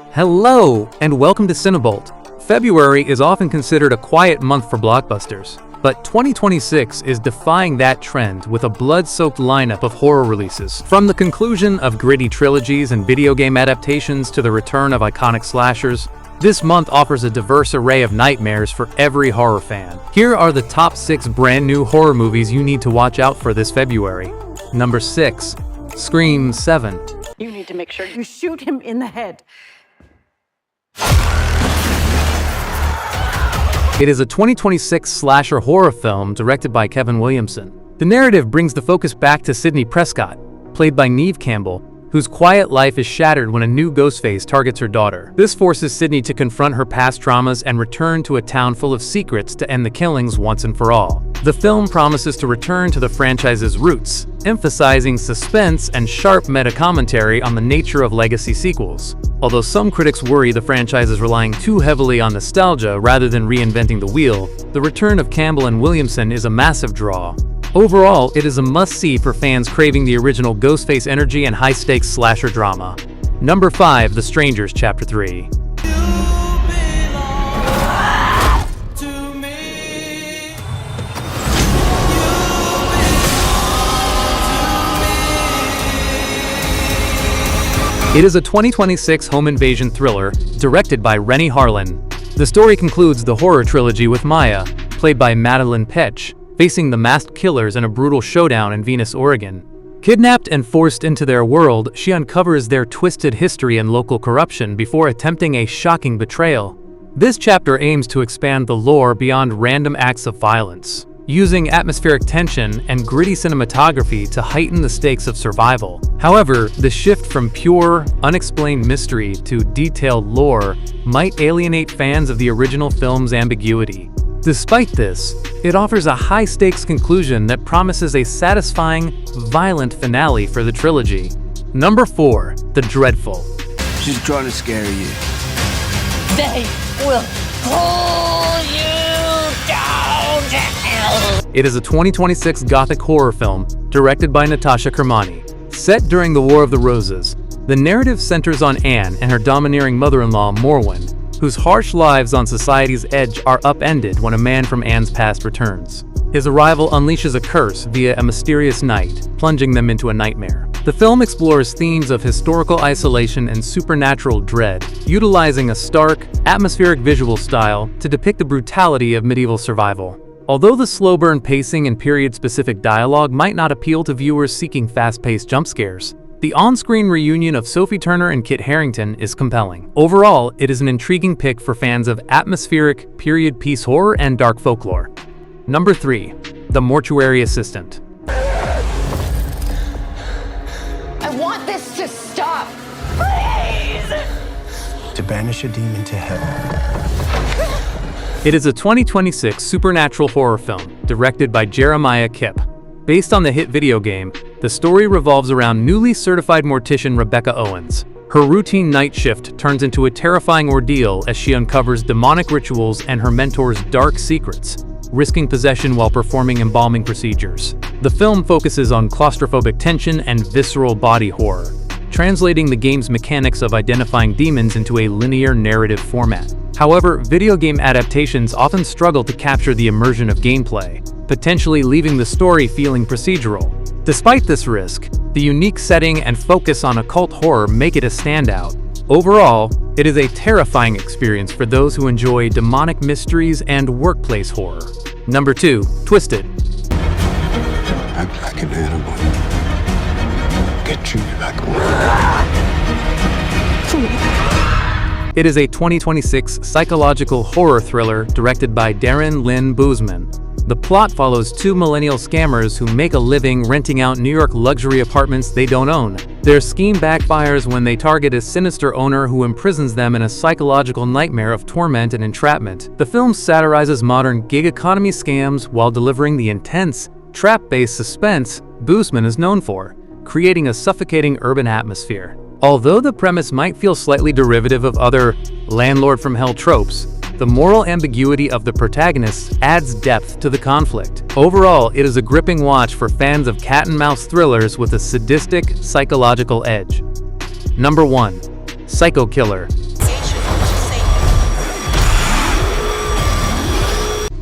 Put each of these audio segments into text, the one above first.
Hello, and welcome to CineBolt. February is often considered a quiet month for blockbusters, but 2026 is defying that trend with a blood-soaked lineup of horror releases. From the conclusion of gritty trilogies and video game adaptations to the return of iconic slashers, this month offers a diverse array of nightmares for every horror fan. Here are the top 6 brand new horror movies you need to watch out for this February. Number 6. Scream 7. You need to make sure you shoot him in the head. It is a 2026 slasher horror film directed by Kevin Williamson. The narrative brings the focus back to Sidney Prescott, played by Neve Campbell, whose quiet life is shattered when a new Ghostface targets her daughter. This forces Sidney to confront her past traumas and return to a town full of secrets to end the killings once and for all. The film promises to return to the franchise's roots, emphasizing suspense and sharp meta-commentary on the nature of legacy sequels. Although some critics worry the franchise is relying too heavily on nostalgia rather than reinventing the wheel, the return of Campbell and Williamson is a massive draw. Overall, it is a must-see for fans craving the original Ghostface energy and high-stakes slasher drama. Number 5. The Strangers Chapter 3. It is a 2026 home invasion thriller directed by Renny Harlin. The story concludes the horror trilogy with Maya, played by Madeline Petch, facing the masked killers in a brutal showdown in Venus, Oregon. Kidnapped and forced into their world, she uncovers their twisted history and local corruption before attempting a shocking betrayal. This chapter aims to expand the lore beyond random acts of violence, using atmospheric tension and gritty cinematography to heighten the stakes of survival. However, the shift from pure, unexplained mystery to detailed lore might alienate fans of the original film's ambiguity. Despite this, it offers a high-stakes conclusion that promises a satisfying, violent finale for the trilogy. Number 4. The Dreadful. She's trying to scare you. They will pull you down to hell. It is a 2026 gothic horror film directed by Natasha Kermani. Set during the War of the Roses, the narrative centers on Anne and her domineering mother-in-law, Morwen, whose harsh lives on society's edge are upended when a man from Anne's past returns. His arrival unleashes a curse via a mysterious night, plunging them into a nightmare. The film explores themes of historical isolation and supernatural dread, utilizing a stark, atmospheric visual style to depict the brutality of medieval survival. Although the slow-burn pacing and period-specific dialogue might not appeal to viewers seeking fast-paced jump scares, the on-screen reunion of Sophie Turner and Kit Harington is compelling. Overall, it is an intriguing pick for fans of atmospheric, period piece horror and dark folklore. Number 3. The Mortuary Assistant. I want this to stop. Please! To banish a demon to hell. It is a 2026 supernatural horror film directed by Jeremiah Kipp. Based on the hit video game, the story revolves around newly certified mortician Rebecca Owens. Her routine night shift turns into a terrifying ordeal as she uncovers demonic rituals and her mentor's dark secrets, risking possession while performing embalming procedures. The film focuses on claustrophobic tension and visceral body horror, translating the game's mechanics of identifying demons into a linear narrative format. However, video game adaptations often struggle to capture the immersion of gameplay, potentially leaving the story feeling procedural. Despite this risk, the unique setting and focus on occult horror make it a standout. Overall, it is a terrifying experience for those who enjoy demonic mysteries and workplace horror. Number 2. Twisted. Act like an animal. Get treated like one. It is a 2026 psychological horror thriller directed by Darren Lynn Bousman. The plot follows 2 millennial scammers who make a living renting out New York luxury apartments they don't own. Their scheme backfires when they target a sinister owner who imprisons them in a psychological nightmare of torment and entrapment. The film satirizes modern gig economy scams while delivering the intense, trap-based suspense Bousman is known for, creating a suffocating urban atmosphere. Although the premise might feel slightly derivative of other landlord from hell tropes, the moral ambiguity of the protagonists adds depth to the conflict. Overall, it is a gripping watch for fans of cat-and-mouse thrillers with a sadistic, psychological edge. Number 1. Psycho Killer.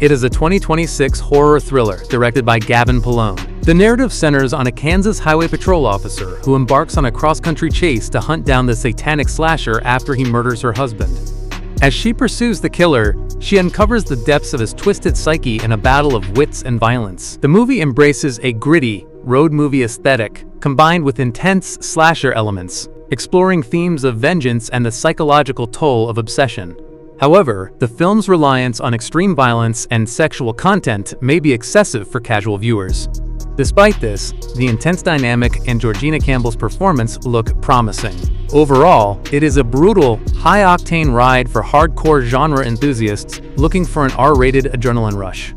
It is a 2026 horror thriller directed by Gavin Polone. The narrative centers on a Kansas Highway Patrol officer who embarks on a cross-country chase to hunt down the satanic slasher after he murders her husband. As she pursues the killer, she uncovers the depths of his twisted psyche in a battle of wits and violence. The movie embraces a gritty, road movie aesthetic, combined with intense slasher elements, exploring themes of vengeance and the psychological toll of obsession. However, the film's reliance on extreme violence and sexual content may be excessive for casual viewers. Despite this, the intense dynamic and Georgina Campbell's performance look promising. Overall, it is a brutal, high-octane ride for hardcore genre enthusiasts looking for an R-rated adrenaline rush.